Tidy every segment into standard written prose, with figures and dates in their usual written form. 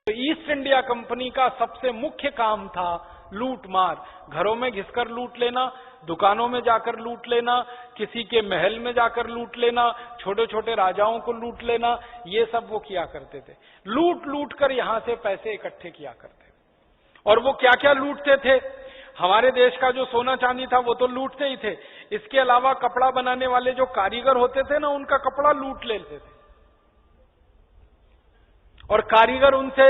East India company का सबसे मुख्य काम था लूट मार। घरों में घिसकर लूट लेना, दुकानों में जाकर लूट लेना, किसी के महल में जाकर लूट लेना, छोटे छोटे राजाओं को लूट लेना, ये सब वो किया करते थे। लूट लूट कर यहां से पैसे इकट्ठे किया करते। और वो क्या क्या लूटते थे? हमारे देश का जो सोना चांदी था वो तो लूटते ही थे। इसके अलावा कपड़ा बनाने वाले जो कारीगर होते थे ना, उनका कपड़ा लूट लेते थे। और कारीगर उनसे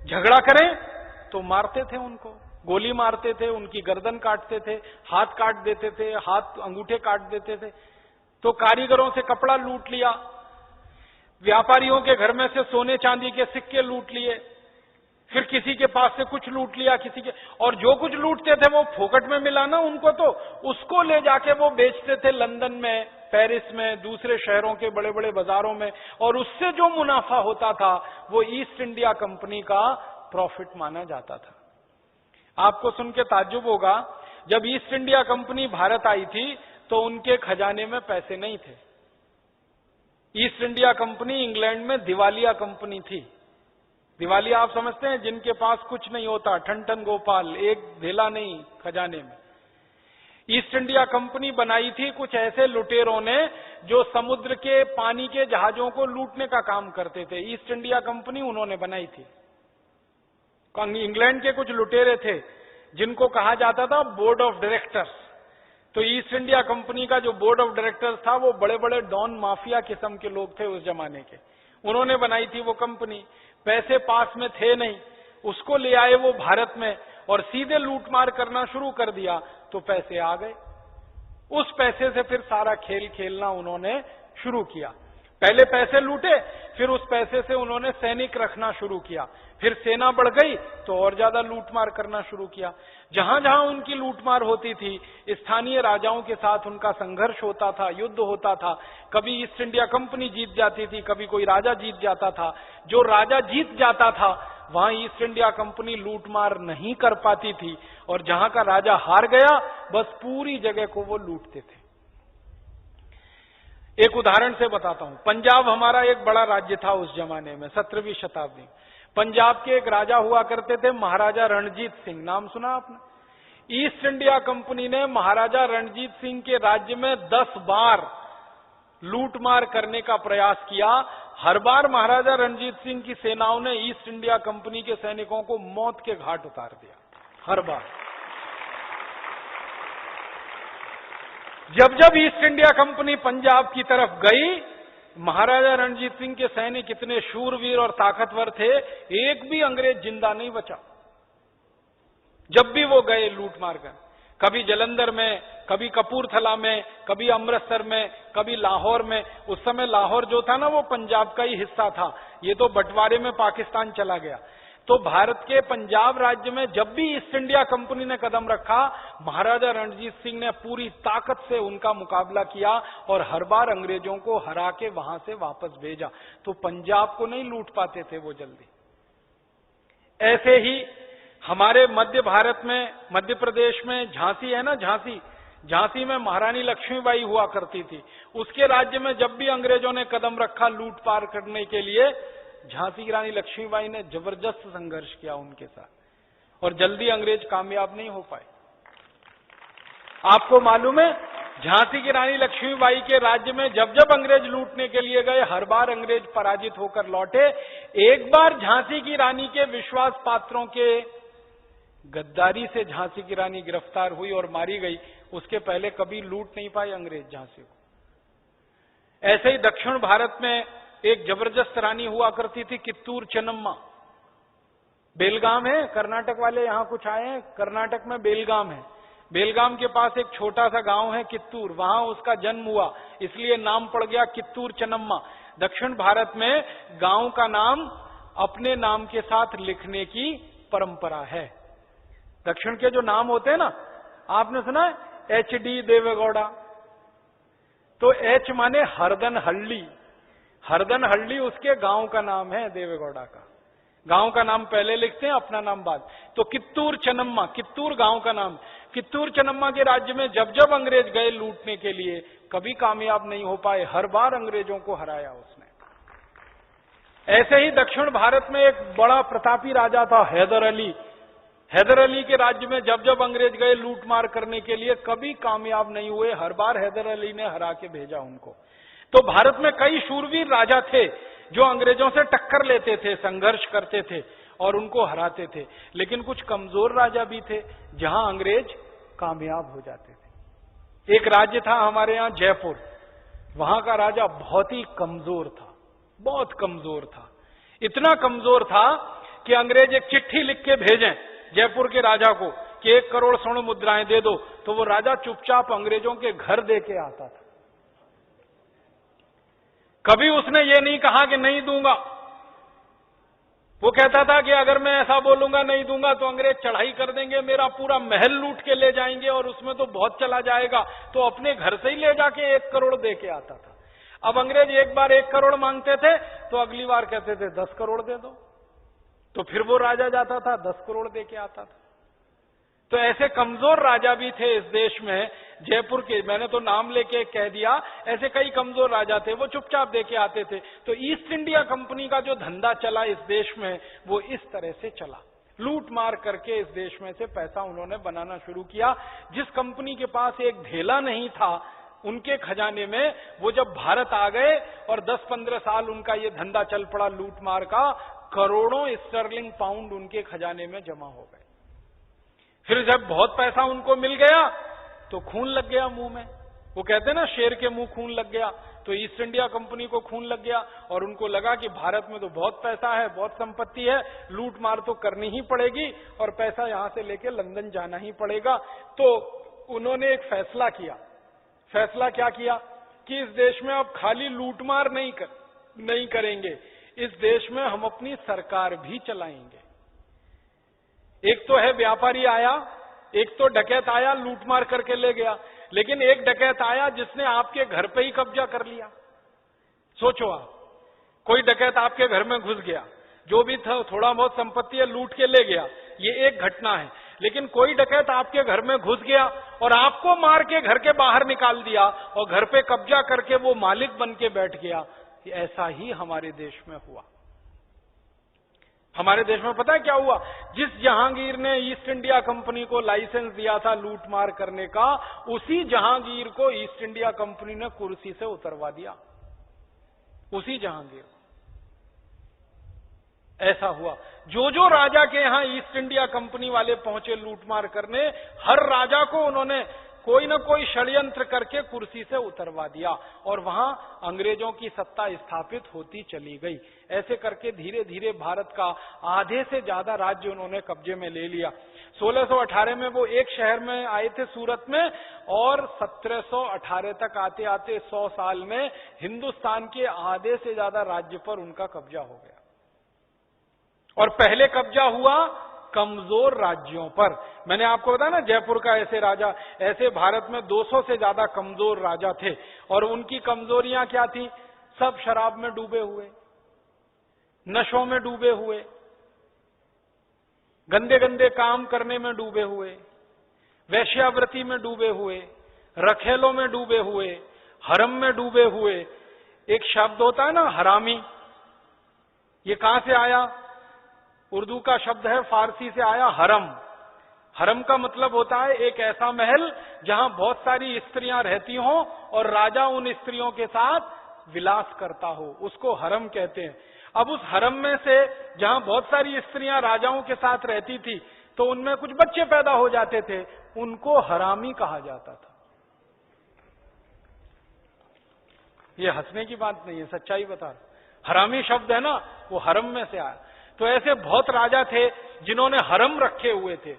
झगड़ा करें तो मारते थे, उनको गोली मारते थे, उनकी गर्दन काटते थे, हाथ काट देते थे, हाथ अंगूठे काट देते थे। तो कारीगरों से कपड़ा लूट लिया, व्यापारियों के घर में से सोने चांदी के सिक्के लूट लिए, फिर किसी के पास से कुछ लूट लिया, किसी के, और जो कुछ लूटते थे वो फोकट में मिला ना उनको, तो उसको ले जाके वो बेचते थे लंदन में, पेरिस में, दूसरे शहरों के बड़े बड़े बाजारों में। और उससे जो मुनाफा होता था वो ईस्ट इंडिया कंपनी का प्रॉफिट माना जाता था। आपको सुन के ताज्जुब होगा, जब ईस्ट इंडिया कंपनी भारत आई थी तो उनके खजाने में पैसे नहीं थे। ईस्ट इंडिया कंपनी इंग्लैंड में दिवालिया कंपनी थी। दिवालिया आप समझते हैं, जिनके पास कुछ नहीं होता, ठन ठन गोपाल, एक धेला नहीं खजाने में। ईस्ट इंडिया कंपनी बनाई थी कुछ ऐसे लुटेरों ने जो समुद्र के पानी के जहाजों को लूटने का काम करते थे। ईस्ट इंडिया कंपनी उन्होंने बनाई थी। इंग्लैंड के कुछ लुटेरे थे जिनको कहा जाता था बोर्ड ऑफ डायरेक्टर्स। तो ईस्ट इंडिया कंपनी का जो बोर्ड ऑफ डायरेक्टर्स था वो बड़े बड़े डॉन माफिया किस्म के लोग थे उस जमाने के। उन्होंने बनाई थी वो कंपनी। पैसे पास में थे नहीं, उसको ले आए वो भारत में और सीधे लूटमार करना शुरू कर दिया, तो पैसे आ गए। उस पैसे से फिर सारा खेल खेलना उन्होंने शुरू किया। पहले पैसे लूटे, फिर उस पैसे से उन्होंने सैनिक रखना शुरू किया, फिर सेना बढ़ गई तो और ज्यादा लूटमार करना शुरू किया। जहां जहां उनकी लूटमार होती थी, स्थानीय राजाओं के साथ उनका संघर्ष होता था, युद्ध होता था। कभी ईस्ट इंडिया कंपनी जीत जाती थी, कभी कोई राजा जीत जाता था। जो राजा जीत जाता था वहां ईस्ट इंडिया कंपनी लूटमार नहीं कर पाती थी, और जहां का राजा हार गया बस पूरी जगह को वो लूटते थे। एक उदाहरण से बताता हूं। पंजाब हमारा एक बड़ा राज्य था उस जमाने में, 17वीं शताब्दी। पंजाब के एक राजा हुआ करते थे महाराजा रणजीत सिंह, नाम सुना आपने? ईस्ट इंडिया कंपनी ने महाराजा रणजीत सिंह के राज्य में 10 बार लूटमार करने का प्रयास किया। हर बार महाराजा रणजीत सिंह की सेनाओं ने ईस्ट इंडिया कंपनी के सैनिकों को मौत के घाट उतार दिया, हर बार। जब जब ईस्ट इंडिया कंपनी पंजाब की तरफ गई, महाराजा रणजीत सिंह के सैनिक इतने शूरवीर और ताकतवर थे, एक भी अंग्रेज जिंदा नहीं बचा। जब भी वो गए लूट मार कर, कभी जलंधर में, कभी कपूरथला में, कभी अमृतसर में, कभी लाहौर में। उस समय लाहौर जो था ना वो पंजाब का ही हिस्सा था, ये तो बंटवारे में पाकिस्तान चला गया। तो भारत के पंजाब राज्य में जब भी ईस्ट इंडिया कंपनी ने कदम रखा, महाराजा रणजीत सिंह ने पूरी ताकत से उनका मुकाबला किया और हर बार अंग्रेजों को हरा के वहां से वापस भेजा। तो पंजाब को नहीं लूट पाते थे वो जल्दी। ऐसे ही हमारे मध्य भारत में, मध्य प्रदेश में झांसी है ना, झांसी में महारानी लक्ष्मीबाई हुआ करती थी। उसके राज्य में जब भी अंग्रेजों ने कदम रखा लूट पार करने के लिए, झांसी की रानी लक्ष्मीबाई ने जबरदस्त संघर्ष किया उनके साथ, और जल्दी अंग्रेज कामयाब नहीं हो पाए। आपको मालूम है, झांसी की रानी लक्ष्मीबाई के राज्य में जब जब अंग्रेज लूटने के लिए गए, हर बार अंग्रेज पराजित होकर लौटे। एक बार झांसी की रानी के विश्वास पात्रों के गद्दारी से झांसी की रानी गिरफ्तार हुई और मारी गई। उसके पहले कभी लूट नहीं पाए अंग्रेज झांसी को। ऐसे ही दक्षिण भारत में एक जबरदस्त रानी हुआ करती थी, कित्तूर चेन्नम्मा। बेलगाम है, कर्नाटक वाले यहां कुछ आए हैं, कर्नाटक में बेलगाम है। बेलगाम के पास एक छोटा सा गांव है कित्तूर, वहां उसका जन्म हुआ, इसलिए नाम पड़ गया कित्तूर चेन्नम्मा। दक्षिण भारत में गांव का नाम अपने नाम के साथ लिखने की परंपरा है। दक्षिण के जो नाम होते हैं ना, आपने सुना है HD देवेगौड़ा, तो H माने हरदन हल्ली, हरदन हल्ली उसके गांव का नाम है देवेगौड़ा का। गांव का नाम पहले लिखते हैं, अपना नाम बाद। तो कित्तूर चन्नम्मा, कित्तूर गांव का नाम। कित्तूर चन्नम्मा के राज्य में जब जब अंग्रेज गए लूटने के लिए, कभी कामयाब नहीं हो पाए, हर बार अंग्रेजों को हराया उसने। ऐसे ही दक्षिण भारत में एक बड़ा प्रतापी राजा था हैदर अली। हैदर अली के राज्य में जब जब अंग्रेज गए लूट मार करने के लिए, कभी कामयाब नहीं हुए, हर बार हैदर अली ने हरा के भेजा उनको। तो भारत में कई शूरवीर राजा थे जो अंग्रेजों से टक्कर लेते थे, संघर्ष करते थे और उनको हराते थे। लेकिन कुछ कमजोर राजा भी थे जहां अंग्रेज कामयाब हो जाते थे। एक राज्य था हमारे यहां जयपुर, वहां का राजा बहुत ही कमजोर था, बहुत कमजोर था। इतना कमजोर था कि अंग्रेज एक चिट्ठी लिख के भेजें जयपुर के राजा को कि 1 करोड़ स्वर्ण मुद्राएं दे दो, तो वो राजा चुपचाप अंग्रेजों के घर दे के आता था। कभी उसने ये नहीं कहा कि नहीं दूंगा। वो कहता था कि अगर मैं ऐसा बोलूंगा नहीं दूंगा तो अंग्रेज चढ़ाई कर देंगे, मेरा पूरा महल लूट के ले जाएंगे और उसमें तो बहुत चला जाएगा, तो अपने घर से ही ले जाके 1 करोड़ दे के आता था। अब अंग्रेज एक बार 1 करोड़ मांगते थे तो अगली बार कहते थे 10 करोड़ दे दो, तो फिर वो राजा जाता था 10 करोड़ दे के आता था। तो ऐसे कमजोर राजा भी थे इस देश में, जयपुर के, मैंने तो नाम लेके कह दिया, ऐसे कई कमजोर राजा थे, वो चुपचाप दे के आते थे। तो ईस्ट इंडिया कंपनी का जो धंधा चला इस देश में, वो इस तरह से चला, लूट मार करके इस देश में से पैसा उन्होंने बनाना शुरू किया। जिस कंपनी के पास एक ढेला नहीं था उनके खजाने में, वो जब भारत आ गए और 10-15 साल उनका ये धंधा चल पड़ा लूट मार का, करोड़ों स्टर्लिंग पाउंड उनके खजाने में जमा हो गए। फिर जब बहुत पैसा उनको मिल गया तो खून लग गया मुंह में। वो कहते हैं ना, शेर के मुंह खून लग गया, तो ईस्ट इंडिया कंपनी को खून लग गया और उनको लगा कि भारत में तो बहुत पैसा है, बहुत संपत्ति है, लूट मार तो करनी ही पड़ेगी और पैसा यहां से लेके लंदन जाना ही पड़ेगा। तो उन्होंने एक फैसला किया। फैसला क्या किया कि इस देश में अब खाली लूटमार नहीं करेंगे, इस देश में हम अपनी सरकार भी चलाएंगे। एक तो है व्यापारी आया, एक तो डकैत आया लूटमार करके ले गया, लेकिन एक डकैत आया जिसने आपके घर पे ही कब्जा कर लिया। सोचो आप, कोई डकैत आपके घर में घुस गया, जो भी था थोड़ा बहुत संपत्ति है लूट के ले गया, ये एक घटना है। लेकिन कोई डकैत आपके घर में घुस गया और आपको मार के घर के बाहर निकाल दिया और घर पे कब्जा करके वो मालिक बन के बैठ गया। ऐसा ही हमारे देश में हुआ। हमारे देश में पता है क्या हुआ? जिस जहांगीर ने ईस्ट इंडिया कंपनी को लाइसेंस दिया था लूट मार करने का, उसी जहांगीर को ईस्ट इंडिया कंपनी ने कुर्सी से उतरवा दिया। उसी जहांगीर को। ऐसा हुआ। जो जो राजा के यहां ईस्ट इंडिया कंपनी वाले पहुंचे लूटमार करने, हर राजा को उन्होंने कोई न कोई षड्यंत्र करके कुर्सी से उतरवा दिया और वहां अंग्रेजों की सत्ता स्थापित होती चली गई। ऐसे करके धीरे धीरे भारत का आधे से ज्यादा राज्य उन्होंने कब्जे में ले लिया। 1618 में वो एक शहर में आए थे सूरत में, और 1718 तक आते आते 100 साल में हिंदुस्तान के आधे से ज्यादा राज्य पर उनका कब्जा हो गया। और पहले कब्जा हुआ कमजोर राज्यों पर। मैंने आपको बताया ना, जयपुर का ऐसे राजा, ऐसे भारत में 200 से ज्यादा कमजोर राजा थे। और उनकी कमजोरियां क्या थी? सब शराब में डूबे हुए, नशों में डूबे हुए, गंदे गंदे काम करने में डूबे हुए, वैश्यावृत्ति में डूबे हुए, रखेलों में डूबे हुए, हरम में डूबे हुए। एक शब्द होता है ना हरामी, ये कहां से आया? उर्दू का शब्द है, फारसी से आया हरम। हरम का मतलब होता है एक ऐसा महल जहां बहुत सारी स्त्रियां रहती हों और राजा उन स्त्रियों के साथ विलास करता हो, उसको हरम कहते हैं। अब उस हरम में से जहां बहुत सारी स्त्रियां राजाओं के साथ रहती थी, तो उनमें कुछ बच्चे पैदा हो जाते थे, उनको हरामी कहा जाता था। ये हंसने की बात नहीं है, सच्चाई बता रहा। हरामी शब्द है ना, वो हरम में से आया। तो ऐसे बहुत राजा थे जिन्होंने हरम रखे हुए थे।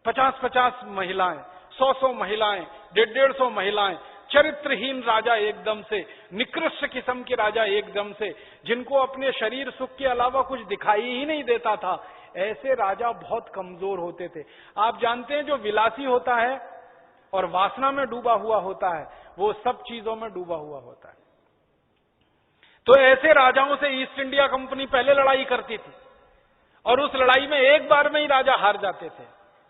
50-50 महिलाएं, 100-100 महिलाएं, 150-150 महिलाएं, चरित्रहीन राजा एकदम से, निकृष्ट किस्म के राजा एकदम से, जिनको अपने शरीर सुख के अलावा कुछ दिखाई ही नहीं देता था। ऐसे राजा बहुत कमजोर होते थे। आप जानते हैं, जो विलासी होता है और वासना में डूबा हुआ होता है, वो सब चीजों में डूबा हुआ होता है। तो ऐसे राजाओं से ईस्ट इंडिया कंपनी पहले लड़ाई करती थी। और उस लड़ाई में एक बार में ही राजा हार जाते थे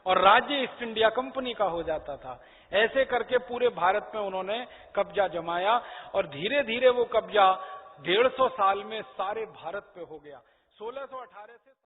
और राज्य ईस्ट इंडिया कंपनी का हो जाता था। ऐसे करके पूरे भारत में उन्होंने कब्जा जमाया और धीरे धीरे वो कब्जा 150 साल में सारे भारत पे हो गया। 1618 से